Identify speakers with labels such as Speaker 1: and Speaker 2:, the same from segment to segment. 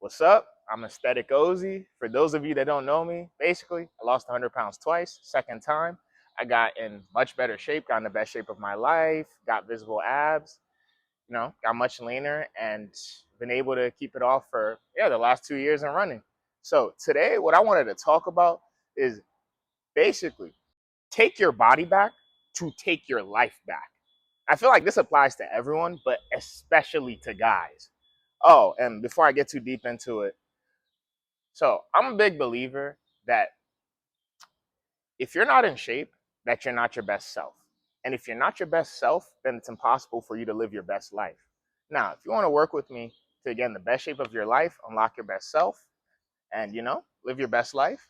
Speaker 1: What's up? I'm Aesthetic Ozzy. For those of you that don't know me, basically, I lost 100 pounds twice. Second time, I got in much better shape, got in the best shape of my life, got visible abs, got much leaner, and been able to keep it off for, the last 2 years and running. So today, what I wanted to talk about is basically take your body back to take your life back. I feel like this applies to everyone, but especially to guys. Oh, and before I get too deep into it, so I'm a big believer that if you're not in shape, that you're not your best self. And if you're not your best self, then it's impossible for you to live your best life. Now, if you want to work with me to get in the best shape of your life, unlock your best self, and live your best life,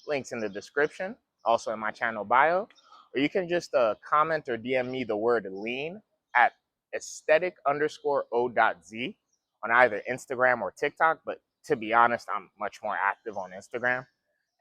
Speaker 1: links in the description, also in my channel bio, or you can just comment or DM me the word lean at aesthetic_o.z on either Instagram or TikTok. But to be honest, I'm much more active on Instagram,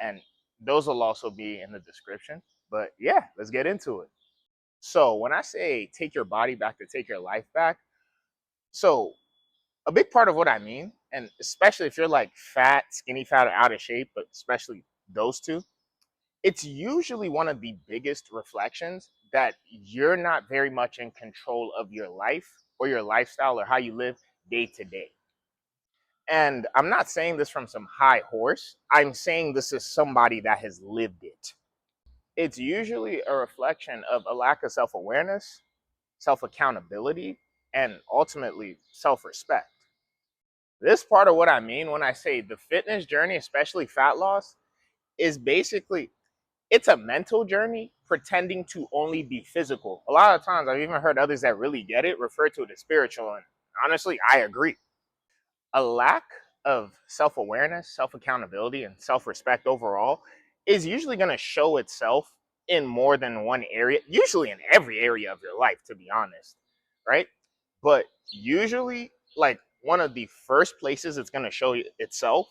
Speaker 1: and those will also be in the description. But yeah, let's get into it. So when I say take your body back to take your life back, so a big part of what I mean, and especially if you're like fat, skinny fat, or out of shape, but especially those two, it's usually one of the biggest reflections that you're not very much in control of your life or your lifestyle or how you live day to day. And I'm not saying this from some high horse. I'm saying this is somebody that has lived it. It's usually a reflection of a lack of self awareness, self accountability, and ultimately self respect. This part of what I mean when I say the fitness journey, especially fat loss, is basically it's a mental journey pretending to only be physical. A lot of times I've even heard others that really get it refer to it as spiritual, and honestly, I agree. A lack of self-awareness, self-accountability, and self-respect overall is usually going to show itself in more than one area, usually in every area of your life, to be honest, right? But usually, like, one of the first places it's going to show itself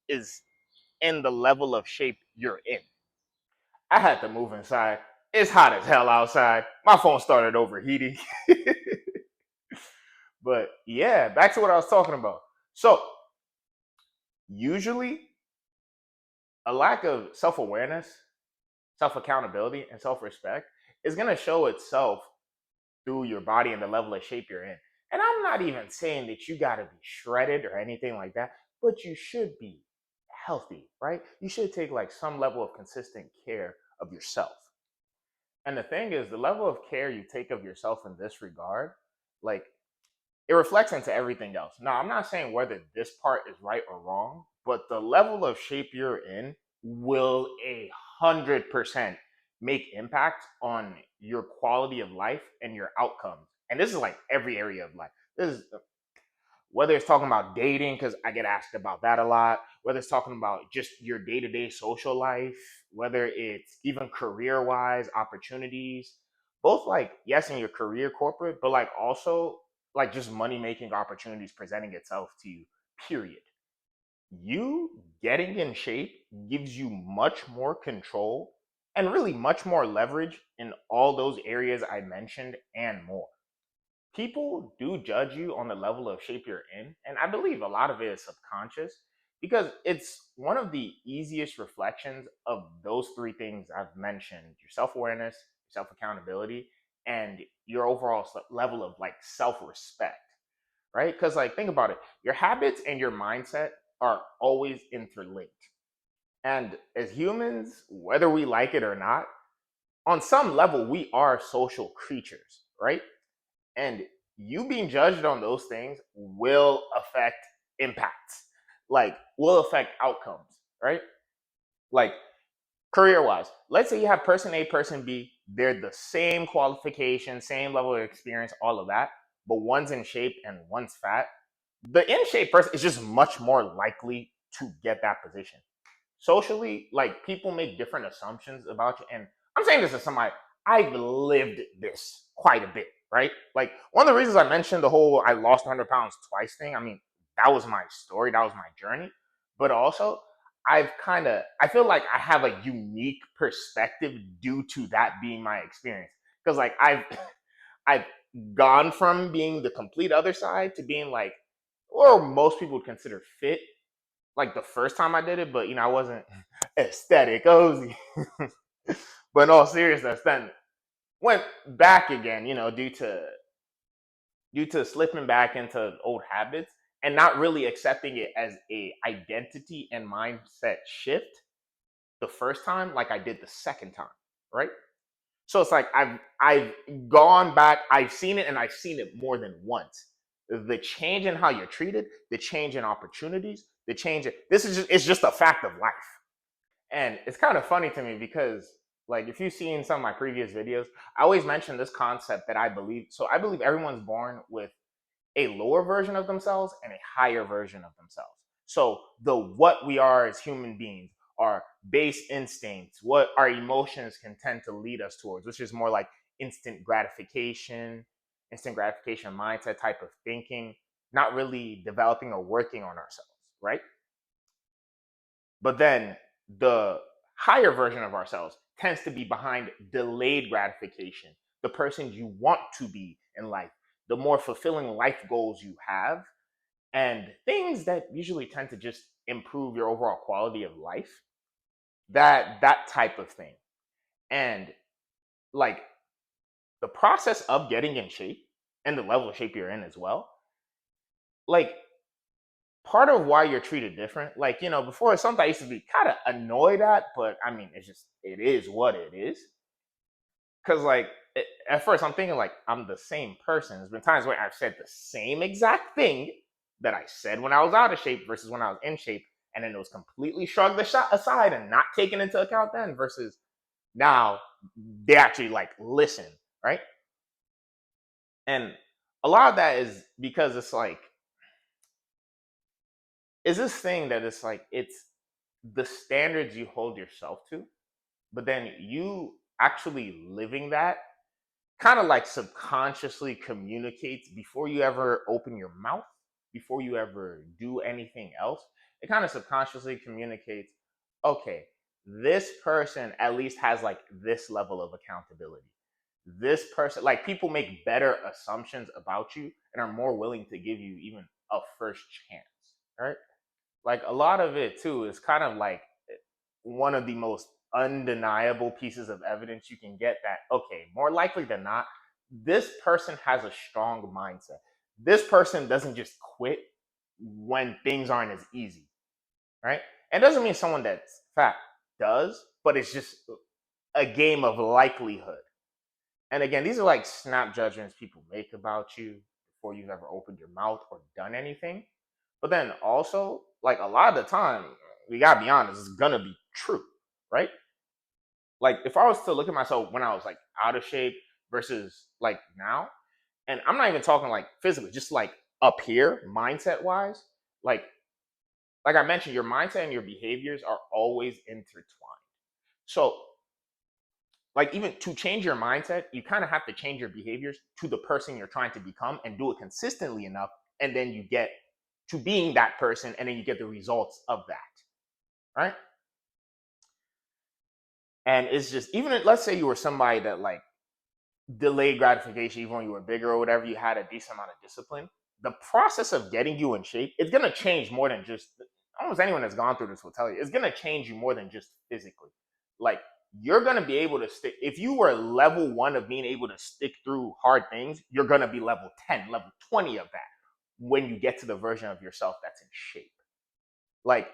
Speaker 1: is in the level of shape you're in. I had to move inside. It's hot as hell outside. My phone started overheating. But yeah, back to what I was talking about. So, usually, a lack of self awareness, self accountability, and self respect is going to show itself through your body and the level of shape you're in. And I'm not even saying that you got to be shredded or anything like that, but you should be healthy, right? You should take like some level of consistent care of yourself. And the thing is, the level of care you take of yourself in this regard, like, it reflects into everything else. Now, I'm not saying whether this part is right or wrong, but the level of shape you're in will 100% make impact on your quality of life and your outcomes. And this is like every area of life. This is whether it's talking about dating, because I get asked about that a lot, whether it's talking about just your day to day social life, whether it's even career wise opportunities, both like, yes, in your career corporate, but like also like just money making opportunities presenting itself to you, period. You getting in shape gives you much more control and really much more leverage in all those areas I mentioned and more. People do judge you on the level of shape you're in, and I believe a lot of it is subconscious because it's one of the easiest reflections of those three things I've mentioned: your self-awareness, self-accountability, and your overall level of like self-respect, right? Because like think about it, your habits and your mindset are always interlinked. And as humans, whether we like it or not, on some level we are social creatures, right? And you being judged on those things will affect impacts, like will affect outcomes, right? Like career wise, let's say you have person A, person B, they're the same qualification, same level of experience, all of that, but one's in shape and one's fat. The in shape person is just much more likely to get that position. Socially, like people make different assumptions about you. And I'm saying this as somebody, I've lived this quite a bit, right? Like one of the reasons I mentioned the whole I lost 100 pounds twice thing, I mean, that was my story, that was my journey. But also, I feel like I have a unique perspective due to that being my experience. Because like I've gone from being the complete other side to being like or most people would consider fit, like the first time I did it, but I wasn't aesthetic cozy. But in all seriousness, then went back again, due to slipping back into old habits and not really accepting it as a identity and mindset shift the first time like I did the second time, right? So it's like I've gone back, I've seen it, and I've seen it more than once. The change in how you're treated, the change in opportunities, the change in, this is just it's just a fact of life. And it's kind of funny to me because, like, if you've seen some of my previous videos, I always mention this concept that I believe. So I believe everyone's born with a lower version of themselves and a higher version of themselves. So the what we are as human beings, our base instincts, what our emotions can tend to lead us towards, which is more like instant gratification mindset type of thinking, not really developing or working on ourselves, right? But then the higher version of ourselves tends to be behind delayed gratification, the person you want to be in life, the more fulfilling life goals you have, and things that usually tend to just improve your overall quality of life. That type of thing. And like the process of getting in shape and the level of shape you're in as well, like part of why you're treated different, like, before it's something I used to be kind of annoyed at, but I mean, it is what it is. Cause like at first I'm thinking like I'm the same person. There's been times where I've said the same exact thing that I said when I was out of shape versus when I was in shape, and then it was completely shrugged aside and not taken into account then, versus now they actually like listen, right? And a lot of that is because it's like is this thing that it's like it's the standards you hold yourself to, but then you actually living that kind of like subconsciously communicates before you ever open your mouth, before you ever do anything else. It kind of subconsciously communicates, okay, this person at least has like this level of accountability. This person, like, people make better assumptions about you and are more willing to give you even a first chance, right? Like a lot of it too is kind of like one of the most undeniable pieces of evidence you can get that, okay, more likely than not, this person has a strong mindset. This person doesn't just quit when things aren't as easy, right? It doesn't mean someone that's fat does, but it's just a game of likelihood. And again, these are like snap judgments people make about you before you've ever opened your mouth or done anything. But then also, like a lot of the time, we gotta be honest, it's gonna be true, right? Like if I was to look at myself when I was like out of shape versus like now, and I'm not even talking like physically, just like up here, mindset wise, like like I mentioned, your mindset and your behaviors are always intertwined. So like even to change your mindset, you kind of have to change your behaviors to the person you're trying to become and do it consistently enough, and then you get to being that person, and then you get the results of that, right? And it's just, even let's say you were somebody that like delayed gratification even when you were bigger or whatever, you had a decent amount of discipline. The process of getting you in shape, it's gonna change more than just, almost anyone that's gone through this will tell you, it's gonna change you more than just physically. Like you're gonna be able to stick, if you were level one of being able to stick through hard things, you're gonna be level 10, level 20 of that when you get to the version of yourself that's in shape. Like,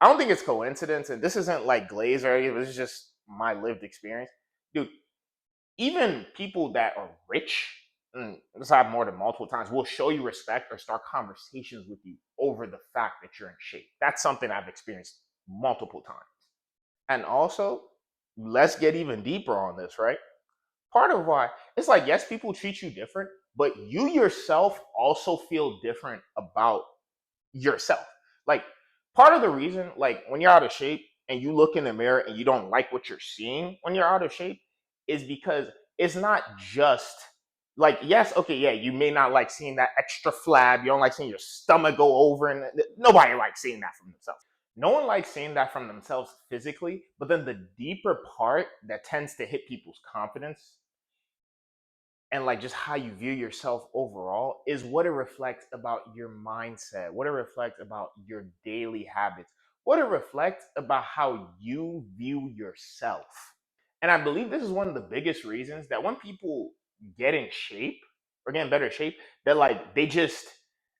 Speaker 1: I don't think it's coincidence, and this isn't like glaze or anything, this is just my lived experience. Dude, even people that are rich, and this I've more than multiple times, will show you respect or start conversations with you over the fact that you're in shape. That's something I've experienced multiple times. And also, let's get even deeper on this, right? Part of why it's like, yes, people treat you different, but you yourself also feel different about yourself. Like part of the reason, like when you're out of shape and you look in the mirror and you don't like what you're seeing when you're out of shape, is because it's not just like, yes, okay, yeah, you may not like seeing that extra flab. You don't like seeing your stomach go over, and nobody likes seeing that from themselves. No one likes seeing that from themselves physically, but then the deeper part that tends to hit people's confidence and like just how you view yourself overall is what it reflects about your mindset, what it reflects about your daily habits, what it reflects about how you view yourself. And I believe this is one of the biggest reasons that when people get in shape or get in better shape, they're like, they just,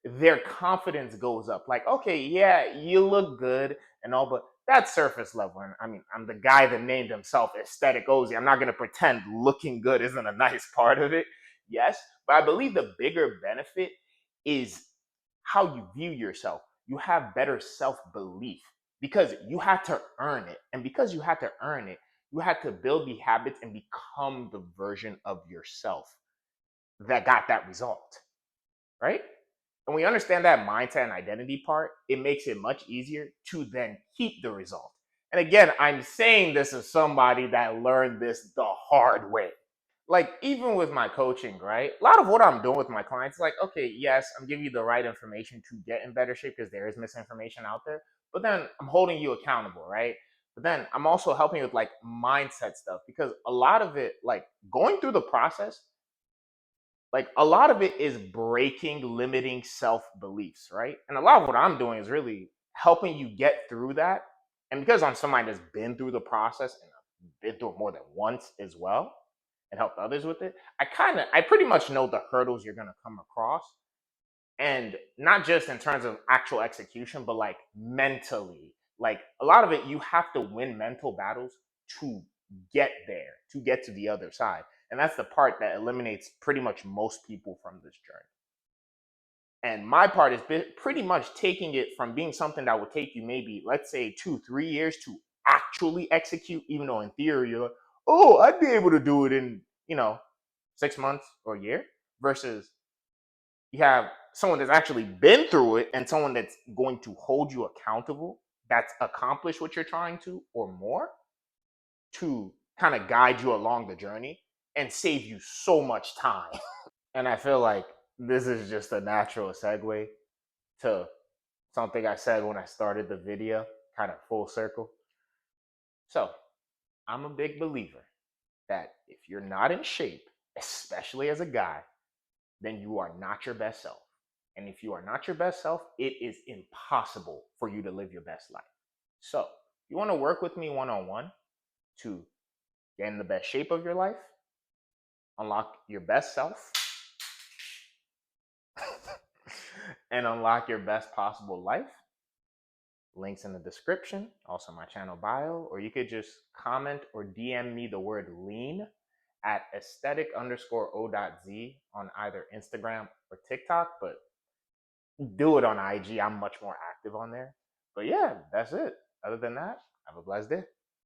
Speaker 1: their confidence goes up. Like, okay, yeah, you look good and all, but that's surface level. And I mean, I'm the guy that named himself Aesthetic Ozy. I'm not going to pretend looking good isn't a nice part of it. Yes, but I believe the bigger benefit is how you view yourself. You have better self belief because you had to earn it. And because you had to earn it, you had to build the habits and become the version of yourself that got that result, right? And we understand that mindset and identity part, it makes it much easier to then keep the result. And again, I'm saying this as somebody that learned this the hard way. Like, even with my coaching, right? A lot of what I'm doing with my clients is like, okay, yes, I'm giving you the right information to get in better shape because there is misinformation out there. But then I'm holding you accountable, right? But then I'm also helping you with like mindset stuff because a lot of it, like going through the process, like a lot of it is breaking limiting self beliefs, right? And a lot of what I'm doing is really helping you get through that. And because I'm somebody that's been through the process and I've been through it more than once as well and helped others with it, I pretty much know the hurdles you're going to come across. And not just in terms of actual execution, but like mentally. Like a lot of it, you have to win mental battles to get there, to get to the other side. And that's the part that eliminates pretty much most people from this journey. And my part is pretty much taking it from being something that would take you maybe, let's say, 2, 3 years to actually execute, even though in theory you're like, oh, I'd be able to do it in, 6 months or a year, versus you have someone that's actually been through it and someone that's going to hold you accountable, that's accomplished what you're trying to or more, to kind of guide you along the journey and save you so much time. And I feel like this is just a natural segue to something I said when I started the video, kind of full circle. So I'm a big believer that if you're not in shape, especially as a guy, then you are not your best self. And if you are not your best self, it is impossible for you to live your best life. So if you want to work with me one on one to get in the best shape of your life, unlock your best self, and unlock your best possible life, links in the description, also my channel bio, or you could just comment or DM me the word lean at aesthetic_o.z on either Instagram or TikTok, but do it on IG. I'm much more active on there. But yeah, that's it. Other than that, have a blessed day.